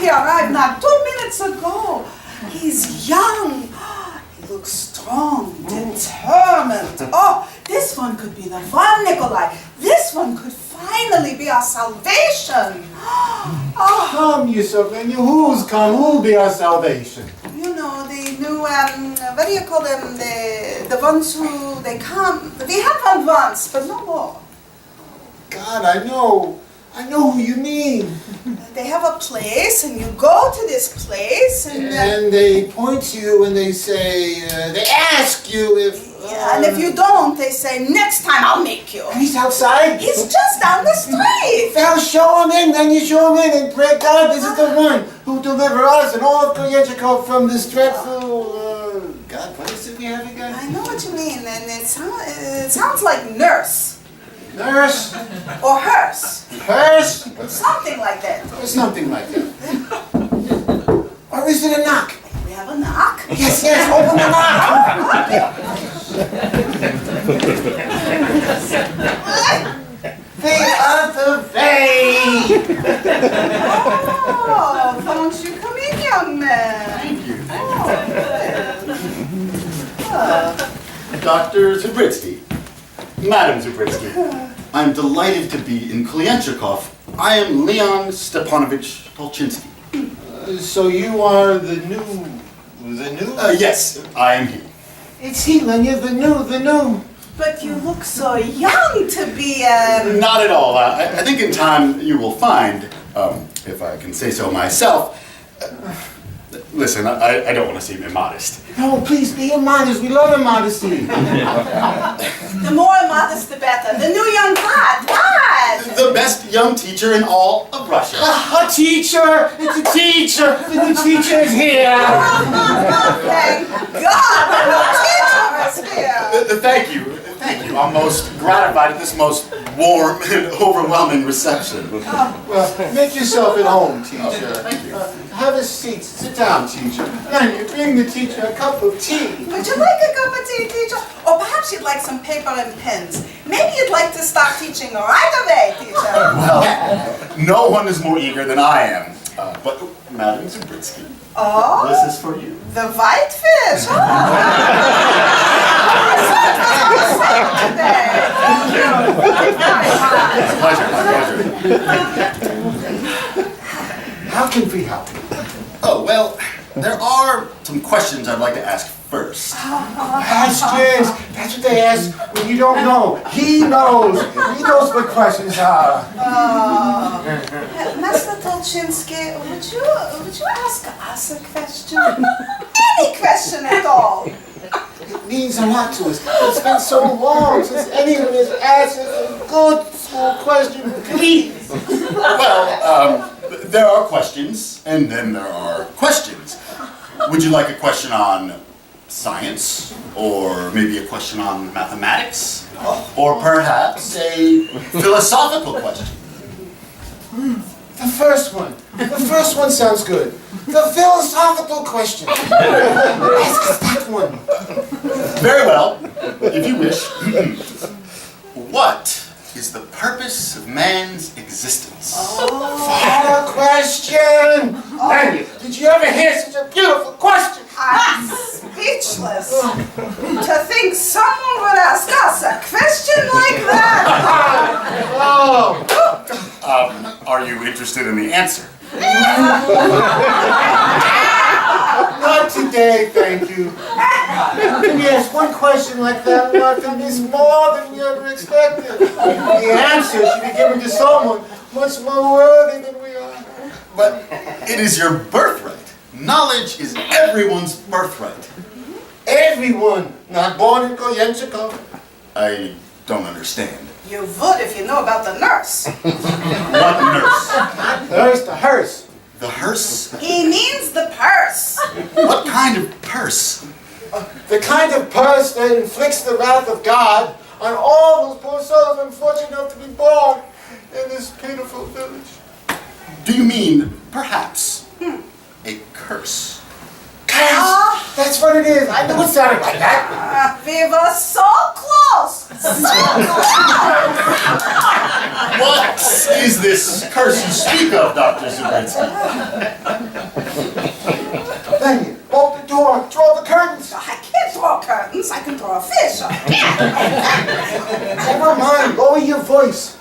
he arrived not 2 minutes ago. He's young. He looks strong, determined. Oh, this one could be the one, Nikolai. This one could finally be our salvation. Oh. Come, Yusuf, who's come? Who'll be our salvation? You know, the new, what do you call them? The ones who, they come. They had one once, but no more. God, I know who you mean. They have a place, and you go to this place, and they point to you and they say, they ask you if... and if you don't, they say, next time I'll make you. And he's outside? He's just down the street. Well, show him in, then you show him in, and pray God, this is the one who deliver us and all of Koyechikov from this dreadful, God, what is it we have again? I know what you mean, and it sounds like nurse. Nurse? Or hearse. Hearse? Something like that. Or something like that. Or is it a knock? We have a knock. Yes, open the knock. The other way. Oh, won't you come in, young man? Thank you. Oh, Dr. Zubritsky. Madam Zubritsky. I'm delighted to be in Klienchikov. I am Leon Stepanovich Tolchinsky. So you are the new... Yes, I am he. It's he, Lenya, the new. but you look so young to be, Not at all. I think in time you will find, if I can say so myself. Listen, I don't want to seem immodest. No, please be immodest. We love immodesty. The more modest, the better. The new young God. The best young teacher in all of Russia. A teacher! It's a teacher! The new teacher is here! Thank God, the new teacher is here. Thank you. I'm most gratified at this most warm and overwhelming reception. Well, make yourself at home, teacher. Thank you. Have a seat. Sit down, teacher. Lenya, bring the teacher a cup of tea. Would you like a cup of tea, teacher? Or perhaps you'd like some paper and pens. Maybe you'd like to start teaching right away, teacher. Well, no one is more eager than I am. But Madam Zubritsky, Oh, this is for you. the whitefish. It's a pleasure. How can we help you? Oh, well, there are some questions I'd like to ask first. Questions! That's what they ask when you don't know. He knows. He knows what questions are. Master Tolchinsky, would you ask us a question? Any question at all. It means a lot to us. It's been so long since anyone has asked us a good school question. Please. Well, there are questions, and then there are questions. Would you like a question on science? Or maybe a question on mathematics? Or perhaps a philosophical question? The first one. The first one sounds good. The philosophical question. Ask us that one. Very well, if you wish. What is the purpose of man's existence? What a question! Lenya, did you ever hear such a beautiful question? I'm speechless. To think someone would ask us a question like that. Oh! Are you interested in the answer? Not today, thank you. Can you ask one question like that, Martin, is more than we ever expected. The answer should be given to someone much more worthy than we are. But it is your birthright. Knowledge is everyone's birthright. Everyone not born in Koyenchikov. I don't understand. You would if you know about the nurse. What nurse? There's the hearse. The hearse? He means the purse. What kind of purse? The kind of purse that inflicts the wrath of God on all those poor souls unfortunate enough to be born in this pitiful village. Do you mean, perhaps, a curse? Curse! That's what it is. I knew it sounded like that. We were so close. So close. What is this curse you speak of, Dr. Zubritsky? Then you bolt the door, draw the curtains. I can't draw curtains. I can draw a fish. Never mind, lower your voice.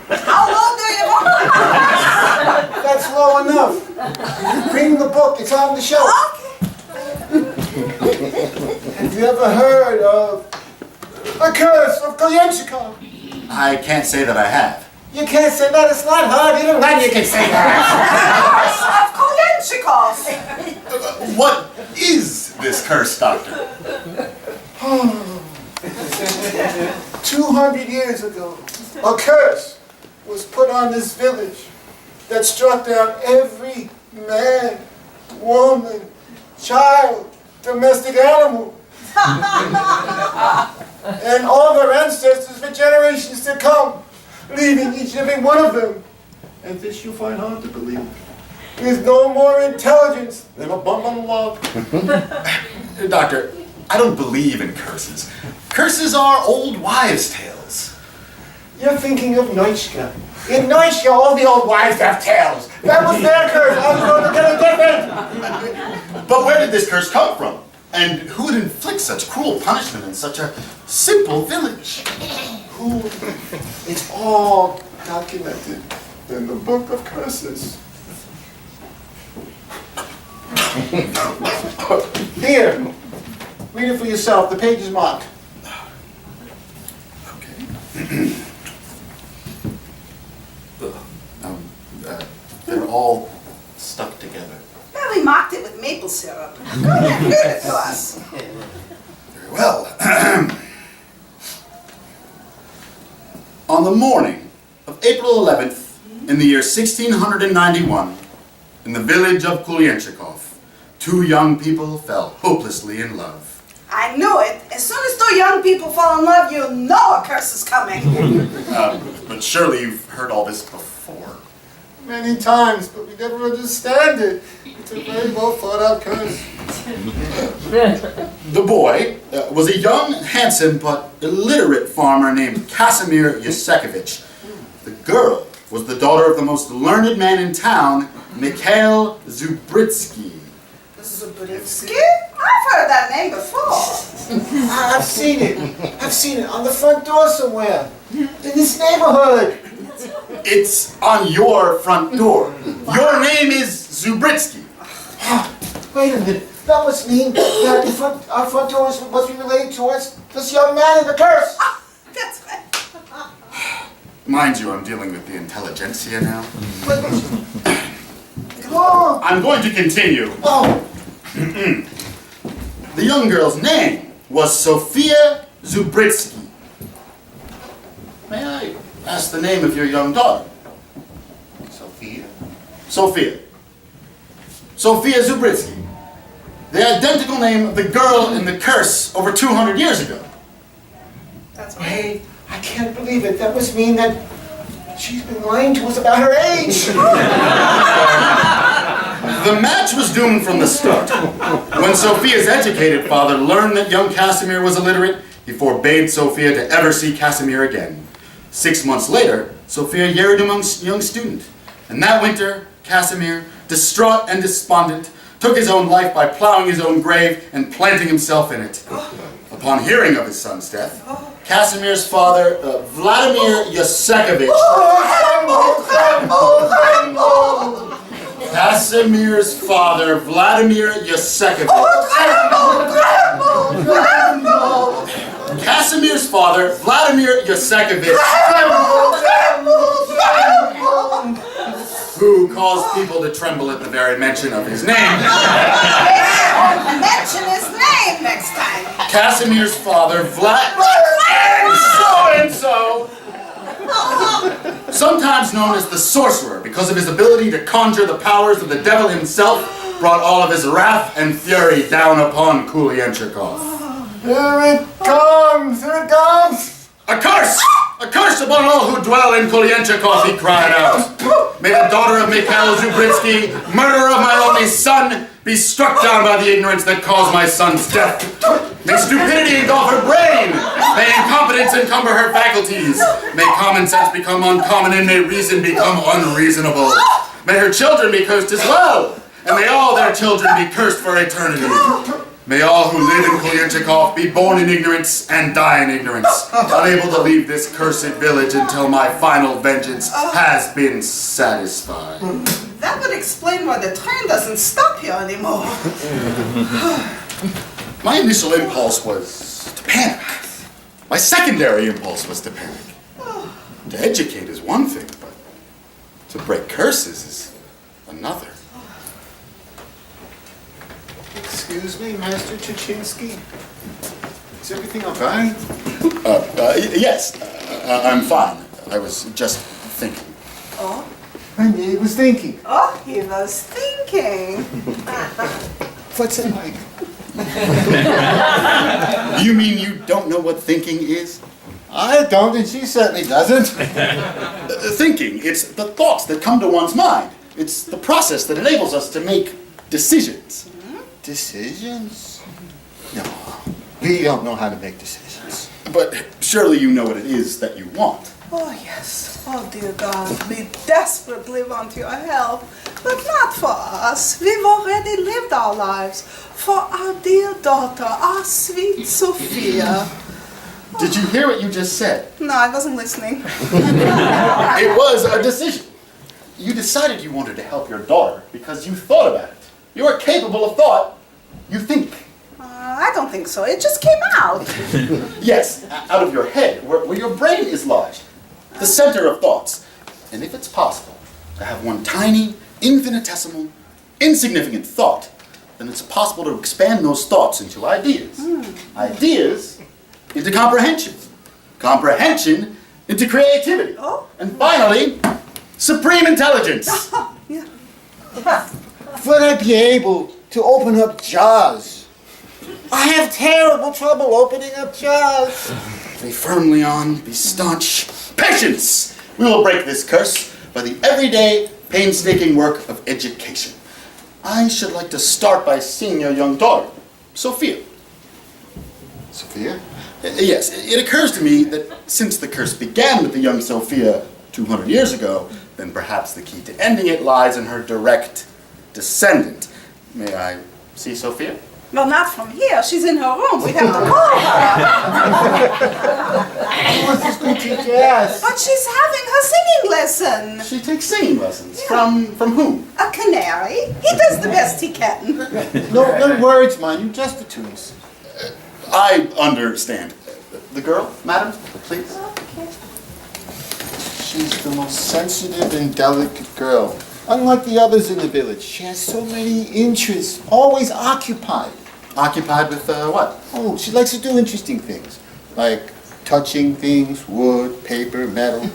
How low do you want? That's low enough. Bring the book, it's on the shelf. Okay. Have you ever heard of the curse of Koyenchikov? I can't say that I have. You can't say that, it's not hard. Even then you can say that. Of Koyenchikov. What is this curse, Doctor? 200 years ago, a curse was put on this village that struck down every man, woman, child, domestic animal, and all their ancestors for generations to come, leaving each and every one of them, and this you find hard to believe, with no more intelligence than a bum on a log. Doctor, I don't believe in curses. Curses are old wives' tales. You're thinking of Neuschka. In Neuschka, all the old wives have tails. That was their curse. I was going to get it different. But where did this curse come from? And who would inflict such cruel punishment in such a simple village? Who? It's all documented in the Book of Curses. Here, read it for yourself. The page is marked. Okay. They're all stuck together. Well, we marked it with maple syrup. Go ahead, read it to us. Very well. On the morning of April 11th, in the year 1691, in the village of Kulyenchikov, two young people fell hopelessly in love. I knew it. As soon as two young people fall in love, you know a curse is coming. But surely you've heard all this before. Many times, but we never understand it. It's a very well thought out curse. The boy was a young, handsome, but illiterate farmer named Casimir Yasekovich. The girl was the daughter of the most learned man in town, Mikhail Zubritsky. Zubritsky? I've heard that name before. I've seen it. I've seen it on the front door somewhere. In this neighborhood. It's on your front door. Your name is Zubritsky. Wait a minute. That must mean that our front door must be related towards this young man in the curse. That's right. Mind you, I'm dealing with the intelligentsia now. Oh. I'm going to continue. Oh. The young girl's name was Sophia Zubritsky. May I ask the name of your young daughter? Sophia? Sophia. Sophia Zubritsky. The identical name of the girl in the curse over 200 years ago. That's right. Hey, I can't believe it. That must mean that she's been lying to us about her age. The match was doomed from the start. When Sophia's educated father learned that young Casimir was illiterate, he forbade Sophia to ever see Casimir again. 6 months later, Sophia married a young student. And that winter, Casimir, distraught and despondent, took his own life by plowing his own grave and planting himself in it. Upon hearing of his son's death, Casimir's father, Vladimir Yasekovich, Casimir's father, Vladimir Yasekovich, Casimir's father, Vladimir Yasekovich, who caused people to tremble at the very mention of his name. Mention his name next time. Casimir's father, so-and-so, sometimes known as the sorcerer because of his ability to conjure the powers of the devil himself, brought all of his wrath and fury down upon Kulyenchikov. Here it comes! Here it comes! A curse! A curse upon all who dwell in Kulyenchikov, he cried out. May the daughter of Mikhail Zubritsky, murderer of my only son, be struck down by the ignorance that caused my son's death. May stupidity engulf her brain. May incompetence encumber her faculties. May common sense become uncommon, and may reason become unreasonable. May her children be cursed as well, and may all their children be cursed for eternity. May all who live in Kolyachikov be born in ignorance and die in ignorance, unable to leave this cursed village until my final vengeance has been satisfied. That would explain why the train doesn't stop here anymore. My initial impulse was to panic. My secondary impulse was to panic. To educate is one thing, but to break curses is another. Excuse me, Master Tuchinski? Is everything okay? Yes, I'm fine. I was just thinking. Oh? And he was thinking. Oh, he was thinking. What's it like? You mean you don't know what thinking is? I don't, and she certainly doesn't. Thinking, it's the thoughts that come to one's mind. It's the process that enables us to make decisions. Decisions? No, we don't know how to make decisions. But surely you know what it is that you want. Oh, yes. Oh, dear God, we desperately want your help. But not for us. We've already lived our lives. For our dear daughter, our sweet Sophia. Did you hear what you just said? No, I wasn't listening. It was a decision. You decided you wanted to help your daughter because you thought about it. You are capable of thought. You think. I don't think so. It just came out. Yes, out of your head, where your brain is lodged. The center of thoughts. And if it's possible to have one tiny, infinitesimal, insignificant thought, then it's possible to expand those thoughts into ideas. Ideas into comprehension. Comprehension into creativity. Oh. And finally, supreme intelligence. Yeah. Would I be able to open up jars? I have terrible trouble opening up jars. Be firmly on, be staunch. Patience! We will break this curse by the everyday, painstaking work of education. I should like to start by seeing your young daughter, Sophia. Sophia? Yes, it occurs to me that since the curse began with the young Sophia 200 years ago, then perhaps the key to ending it lies in her direct descendant. May I see Sophia? Well, not from here. She's in her room. We have to call her. What's this good teacher ask? But she's having her singing lesson. She takes singing lessons. From whom? A canary. He does the best he can. No words, man. You just the tunes. I understand. The girl, madam, please. She's the most sensitive and delicate girl. Unlike the others in the village, she has so many interests, always occupied. Occupied with what? Oh, she likes to do interesting things, like touching things, wood, paper, metal.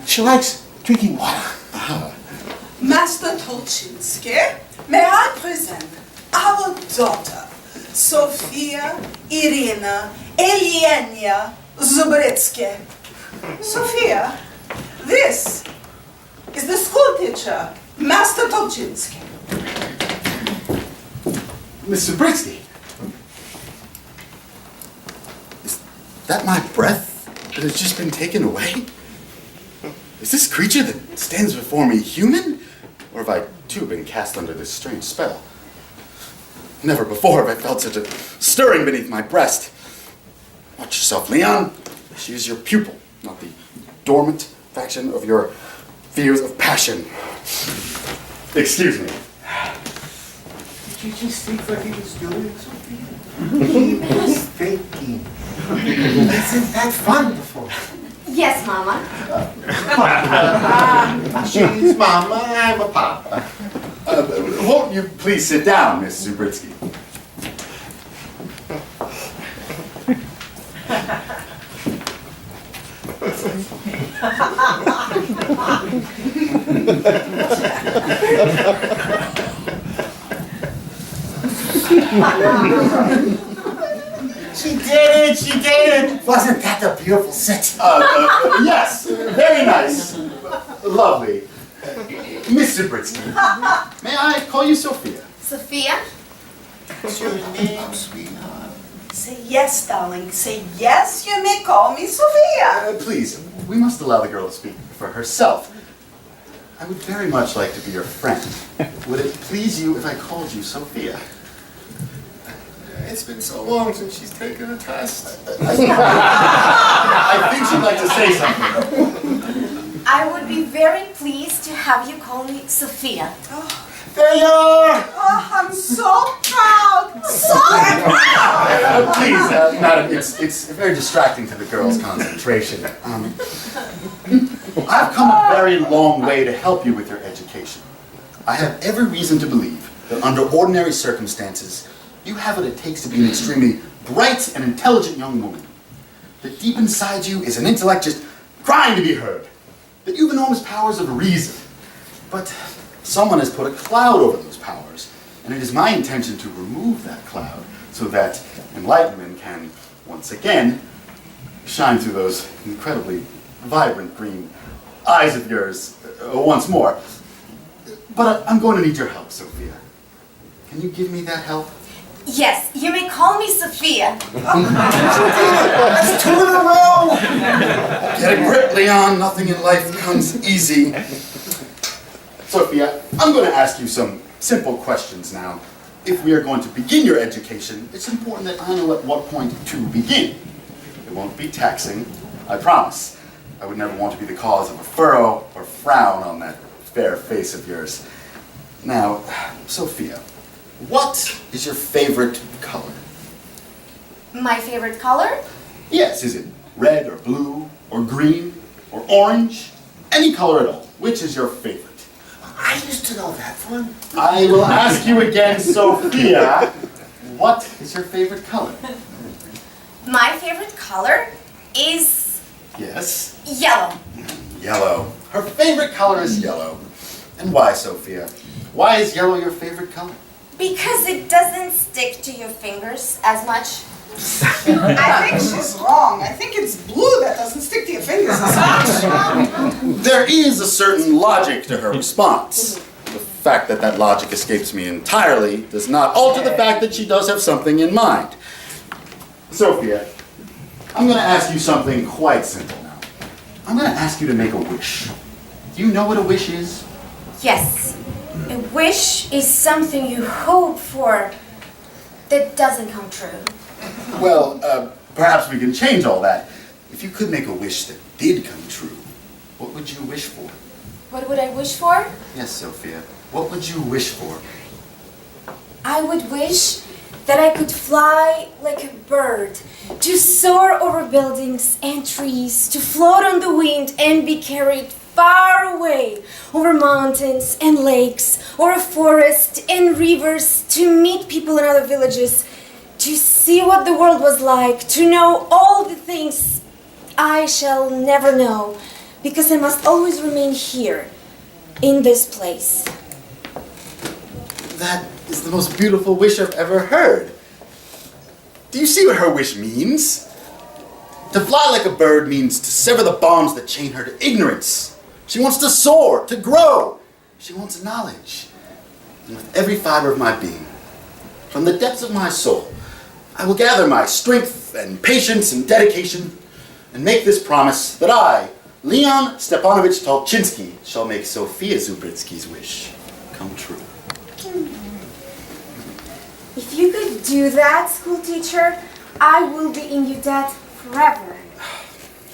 She likes drinking water. Master Tolchinsky, may I present our daughter, Sophia Irina Elenia Zubritsky. Sophia, this is the school teacher, Master Tolchinsky. Miss Zubritsky. Is that my breath that has just been taken away? Is this creature that stands before me human? Or have I too been cast under this strange spell? Never before have I felt such a stirring beneath my breast. Watch yourself, Leon. She is your pupil, not the dormant faction of your fears of passion. Excuse me. Did you just think what he was doing, Sophia? He was thinking. Isn't that wonderful? Yes, Mama. She's Mama, I'm a Papa. Won't you please sit down, Miss Zubritsky? She did it, she did it. Wasn't that a beautiful sit? Yes, very nice. Lovely. Miss Zubritsky, may I call you Sophia? Sophia? What's your name, sweetheart? Say yes, darling. Say yes, you may call me Sophia. Please, we must allow the girl to speak for herself. I would very much like to be your friend. Would it please you if I called you Sophia? It's been so long since she's taken a test. I think she'd like to say something. I would be very pleased to have you call me Sophia. There you are! Oh, I'm so proud. So proud. Please, madam, it's very distracting to the girl's concentration. I've come a very long way to help you with your education. I have every reason to believe that under ordinary circumstances, you have what it takes to be an extremely bright and intelligent young woman. That deep inside you is an intellect just crying to be heard. That you have enormous powers of reason. But someone has put a cloud over those powers, and it is my intention to remove that cloud so that enlightenment can, once again, shine through those incredibly vibrant green eyes of yours once more. But I'm going to need your help, Sophia. Can you give me that help? Yes, you may call me Sophia. That's 2 in a row! Get a grip, Leon. Nothing in life comes easy. Sophia, I'm going to ask you some simple questions now. If we are going to begin your education, it's important that I know at what point to begin. It won't be taxing, I promise. I would never want to be the cause of a furrow or frown on that fair face of yours. Now, Sophia, what is your favorite color? My favorite color? Yes, is it red or blue or green or orange? Any color at all. Which is your favorite? I used to know that one. I will ask you again, Sophia. What is your favorite color? My favorite color is Yes. yellow. Yellow. Her favorite color is yellow. And why, Sophia? Why is yellow your favorite color? Because it doesn't stick to your fingers as much. I think she's wrong. I think it's blue that doesn't stick to your fingers as much. There is a certain logic to her response. The fact that that logic escapes me entirely does not alter the fact that she does have something in mind. Sophia, I'm going to ask you something quite simple now. I'm going to ask you to make a wish. Do you know what a wish is? Yes, a wish is something you hope for that doesn't come true. Well, perhaps we can change all that. If you could make a wish that did come true, what would you wish for? What would I wish for? Yes, Sophia. What would you wish for? I would wish that I could fly like a bird, to soar over buildings and trees, to float on the wind and be carried far away over mountains and lakes, or a forest and rivers, to meet people in other villages, to see what the world was like, to know all the things I shall never know, because I must always remain here, in this place. That is the most beautiful wish I've ever heard. Do you see what her wish means? To fly like a bird means to sever the bonds that chain her to ignorance. She wants to soar, to grow. She wants knowledge. And with every fiber of my being, from the depths of my soul, I will gather my strength and patience and dedication and make this promise that I, Leon Stepanovich Tolchinsky, shall make Sophia Zubritsky's wish come true. If you could do that, school teacher, I will be in your debt forever.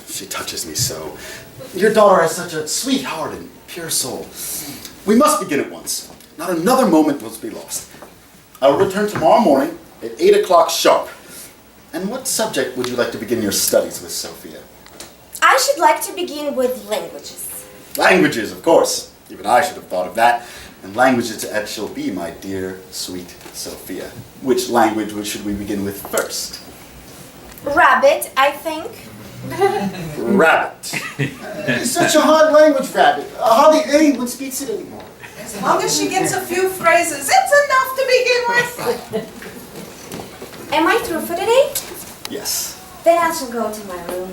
She touches me so. Your daughter has such a sweet heart and pure soul. We must begin at once. Not another moment must be lost. I will return tomorrow morning at 8 o'clock sharp. And what subject would you like to begin your studies with, Sophia? I should like to begin with languages. Languages, of course. Even I should have thought of that. And languages it shall be, my dear, sweet Sophia. Which language should we begin with first? Rabbit, I think. Rabbit. It's such a hard language, Rabbit. Hardly anyone speaks it anymore. As long as she gets a few phrases, it's enough to begin with. Am I through for today? Yes. Then I shall go to my room.